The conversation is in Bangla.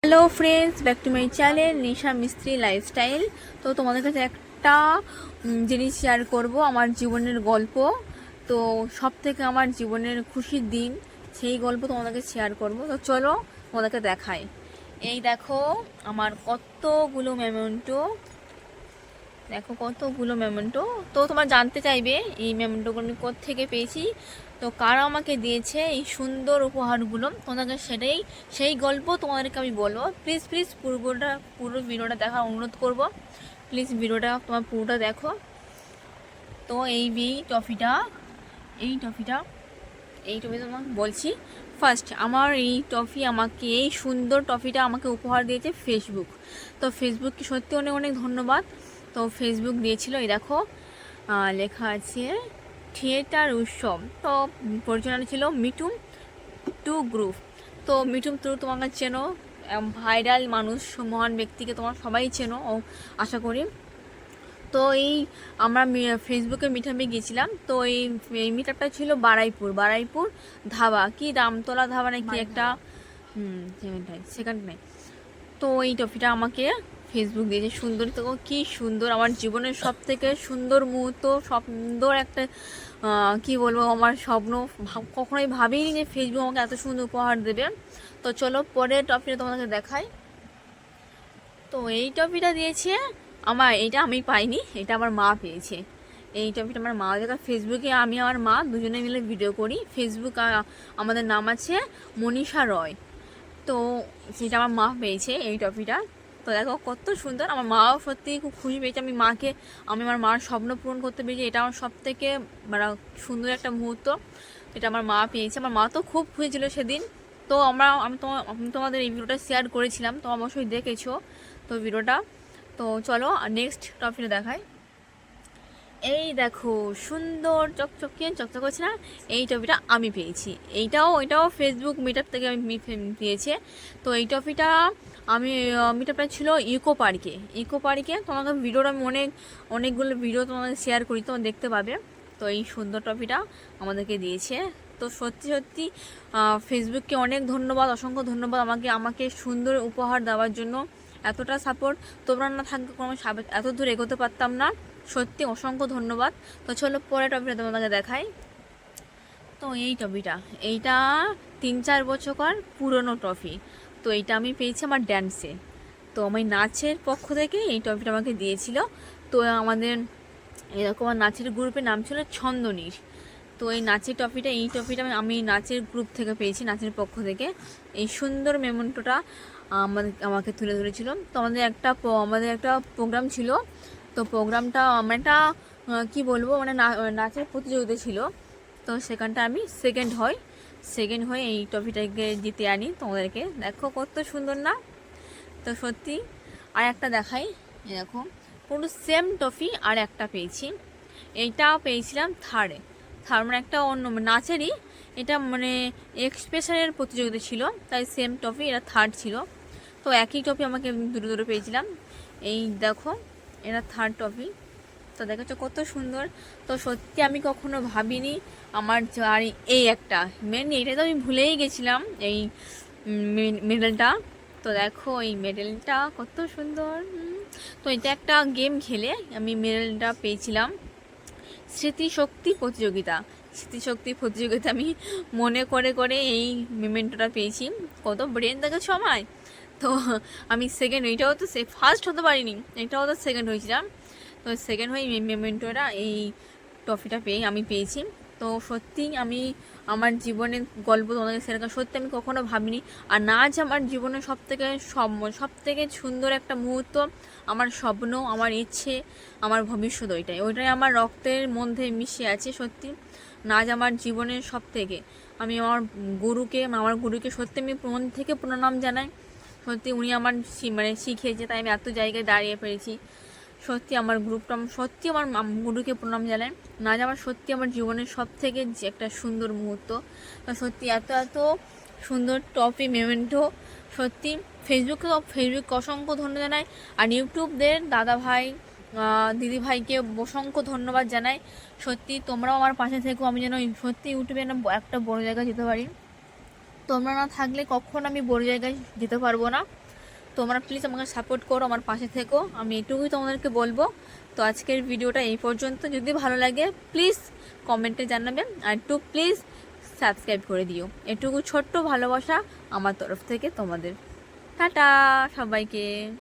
Hello friends, back to my channel Nisha Mistry lifestyle. তো তোমাদের কাছে একটা জিনিস শেয়ার করব, আমার জীবনের গল্প। তো সব থেকে আমার জীবনের খুশির দিন, সেই গল্প তোমাদেরকে শেয়ার করব। তো চলো তোমাদেরকে দেখাই। এই দেখো আমার কতগুলো মেমেন্টো, দেখো কতগুলো মেমেন্টো। তো তোমরা জানতে চাইবে এই মেমেন্টোগুলো আমি কোত্থেকে পেয়েছি, তো কারা আমাকে দিয়েছে এই সুন্দর উপহারগুলো, তোমাদেরকে সেই গল্প তোমাদেরকে আমি বলবো। প্লিজ প্লিজ পুরো ভিডিওটা দেখার অনুরোধ করব। প্লিজ ভিডিওটা তোমার পুরোটা দেখো। তো এই ট্রফিটা এই ট্রফিটা তোমাকে বলছি। ফার্স্ট আমার এই সুন্দর ট্রফিটা আমাকে উপহার দিয়েছে ফেসবুক। তো ফেসবুককে সত্যি অনেক অনেক ধন্যবাদ। তো ফেসবুক দিয়েছিল, এই দেখো লেখা আছে থিয়েটার উৎসব। তো পরিচালনা ছিল মিঠুন টু গ্রুপ। তো মিঠুন টু তোমাকে চেনো, ভাইরাল মানুষ, মহান ব্যক্তিকে তোমার সবাই চেনো আশা করি। তো আমরা ফেসবুকে মিটআপে গিয়েছিলাম। তো এই মিটআপটা ছিল বারাইপুর ধাবা, কি রামতলা ধাবা নাকি একটা, সেখানে নাই। তো এই ট্রফিটা আমাকে ফেসবুক দিয়েছে। সুন্দর, তো কি সুন্দর, আমার জীবনের সব থেকে সুন্দর মুহূর্ত, সুন্দর একটা কি বলবো, আমার স্বপ্ন। কখনোই ভাবিনি যে ফেসবুক আমাকে এত সুন্দর উপহার দেবে। তো চলো পরের ট্রফিটা তোমাদেরকে দেখাই। তো এই ট্রফিটা দিয়েছে এটা আমি পাইনি, এটা আমার মা পেয়েছে। এই ট্রফিটা আমার মা দেখা, ফেসবুকে আমি আমার মা দুজনে মিলে ভিডিও করি। ফেসবুক আমাদের নাম আছে মনীষা রয়। তো সেটা আমার মা পেয়েছে এই ট্রফিটা। তো দেখো কত সুন্দর, আমার মাও সত্যিই খুব খুশি পেয়েছে। আমি আমার মার স্বপ্ন পূরণ করতে পেরেছি, এটা আমার সব থেকে মানে সুন্দর একটা মুহূর্ত। এটা আমার মা পেয়েছে, আমার মা তো খুব খুশি ছিল সেদিন। তো আমি তোমাদের এই ভিডিওটা শেয়ার করেছিলাম, তো অবশ্যই দেখেছো তো ভিডিওটা। তো চলো নেক্সট টপিকটা দেখাই। এই দেখো সুন্দর চকচক করছে না, এই টপিটা আমি পেয়েছি। এটাও ফেসবুক মিটআপ থেকে আমি পেয়েছে। তো এই টপিটা আমি মিটআপটা ছিল ইকো পার্কে। তোমাকে ভিডিওটা আমি অনেকগুলো ভিডিও তোমাদের শেয়ার করি, তোমরা দেখতে পাবে। তো এই সুন্দর টপিটা আমাদেরকে দিয়েছে। তো সত্যি ফেসবুককে অনেক ধন্যবাদ, অসংখ্য ধন্যবাদ আমাকে সুন্দর উপহার দেওয়ার জন্য। এতটা সাপোর্ট তোমরা না থাকলে কোনো এত দূর এগোতে পারতাম না। সত্যি অসংখ্য ধন্যবাদ। তো চলো পরের টপিকটা তোমাদেরকে দেখাই। তো এইটা 3-4 বছরকার পুরনো ট্রফি। তো এইটা আমি পেয়েছি আমার ড্যান্সে। তো আমি নাচের পক্ষ থেকে এই ট্রফিটা আমাকে দিয়েছিল। তো আমাদের এরকম নাচের গ্রুপের নাম ছিল ছন্দনীর। তো এই ট্রফিটা আমি নাচের গ্রুপ থেকে পেয়েছি, নাচের পক্ষ থেকে। এই সুন্দর মেমেন্টোটা আমাকে তুলে ধরেছিল। তো আমাদের একটা প্রোগ্রাম ছিল। তো প্রোগ্রামটা আমার একটা কী বলবো, মানে নাচের প্রতিযোগিতা ছিল। তো সেখানটা আমি সেকেন্ড হয়ে এই ট্রফিটাকে জিতে আনি তোমাদেরকে। দেখো কত সুন্দর না। তো সত্যি আর একটা দেখাই, দেখো পুরো সেম ট্রফি আর একটা পেয়েছি। এইটাও পেয়েছিলাম মানে একটা অন্য নাচেরই, এটা মানে এক্সপ্রেশনের প্রতিযোগিতা ছিল, তাই সেম ট্রফি, এটা থার্ড ছিল। তো একই ট্রফি আমাকে দুটো পেয়েছিলাম। এই দেখো এটা থার্ড ট্রফি। তো দেখেছো কত সুন্দর। তো সত্যি আমি কখনো ভাবিনি আমার আর এই একটা এটা তো আমি ভুলেই গেছিলাম, এই মেডেলটা। তো দেখো এই মেডেলটা কত সুন্দর। তো এটা একটা গেম খেলে আমি মেডেলটা পেয়েছিলাম স্মৃতিশক্তি প্রতিযোগিতা আমি মনে করে এই মেমেন্টোটা পেয়েছি। কত ব্রেন দেখেছো আমায়। তো আমি সেকেন্ড, এইটাও তো ফার্স্ট হতে পারিনি, এটাও তো সেকেন্ড হয়েছিলাম। তো সেকেন্ড হয়ে মেমেন্টোটা এই ট্রফিটা আমি পেয়েছি। তো সত্যি আমি আমার জীবনের গল্প তোমাদের সেরকম সত্যি আমি কখনো ভাবিনি। আর নাচ আমার জীবনের সব থেকে সুন্দর একটা মুহূর্ত, আমার স্বপ্ন, আমার ইচ্ছে, আমার ভবিষ্যৎ, ওইটাই আমার রক্তের মধ্যে মিশে আছে। সত্যি নাচ আমার জীবনের সব থেকে, আমি আমার গুরুকে সত্যি আমি মন থেকে প্রণাম জানাই। সত্যি উনি আমার শিখিয়েছে, তাই আমি এত জায়গায় দাঁড়িয়ে পেরেছি। সত্যি আমার গুরুকে প্রণাম জানাই। নাচ আমার সত্যি আমার জীবনের সব থেকে যে একটা সুন্দর মুহূর্ত। সত্যি এত সুন্দর টপি মেমেন্টো। সত্যি ফেসবুককে অসংখ্য ধন্যবাদ জানাই। আর ইউটিউবদের দাদা ভাই দিদি ভাইকে অসংখ্য ধন্যবাদ জানাই। সত্যি তোমরাও আমার পাশে থেকো, আমি যেন সত্যি ইউটিউবে একটা বড় জায়গায় যেতে পারি। তোমরা না থাকলে কখন আমি বড় জায়গায় যেতে পারবো না। তোমরা প্লিজ আমাকে সাপোর্ট করো, আমার পাশে থেকো, আমি এটুকুই তোমাদেরকে বলবো। তো আজকের ভিডিওটা এই পর্যন্ত। যদি ভালো লাগে প্লিজ কমেন্টে জানাবে, আর একটু প্লিজ সাবস্ক্রাইব করে দিও। এটুকু ছোট্ট ভালোবাসা আমার তরফ থেকে তোমাদের। টাটা সবাইকে।